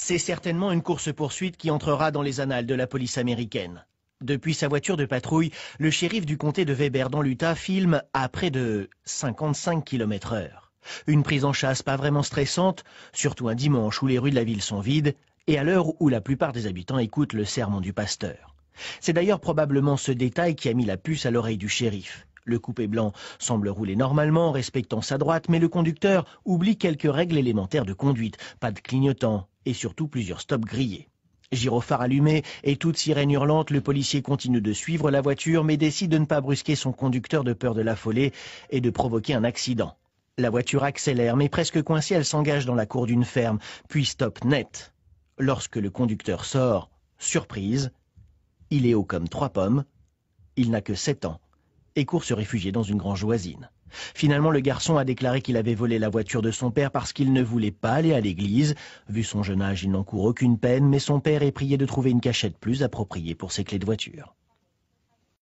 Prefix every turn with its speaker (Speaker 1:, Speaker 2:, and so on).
Speaker 1: C'est certainement une course-poursuite qui entrera dans les annales de la police américaine. Depuis sa voiture de patrouille, le shérif du comté de Weber dans l'Utah filme à près de 55 km/h. Une prise en chasse pas vraiment stressante, surtout un dimanche où les rues de la ville sont vides et à l'heure où la plupart des habitants écoutent le sermon du pasteur. C'est d'ailleurs probablement ce détail qui a mis la puce à l'oreille du shérif. Le coupé blanc semble rouler normalement, respectant sa droite, mais le conducteur oublie quelques règles élémentaires de conduite, pas de clignotant et surtout plusieurs stops grillés. Gyrophare allumé et toute sirène hurlante, le policier continue de suivre la voiture mais décide de ne pas brusquer son conducteur de peur de l'affoler et de provoquer un accident. La voiture accélère mais presque coincée, elle s'engage dans la cour d'une ferme, puis stoppe net. Lorsque le conducteur sort, surprise, il est haut comme 3 pommes, il n'a que 7 ans et court se réfugier dans une grange voisine. Finalement, le garçon a déclaré qu'il avait volé la voiture de son père parce qu'il ne voulait pas aller à l'église. Vu son jeune âge, il n'encourt aucune peine, mais son père est prié de trouver une cachette plus appropriée pour ses clés de voiture.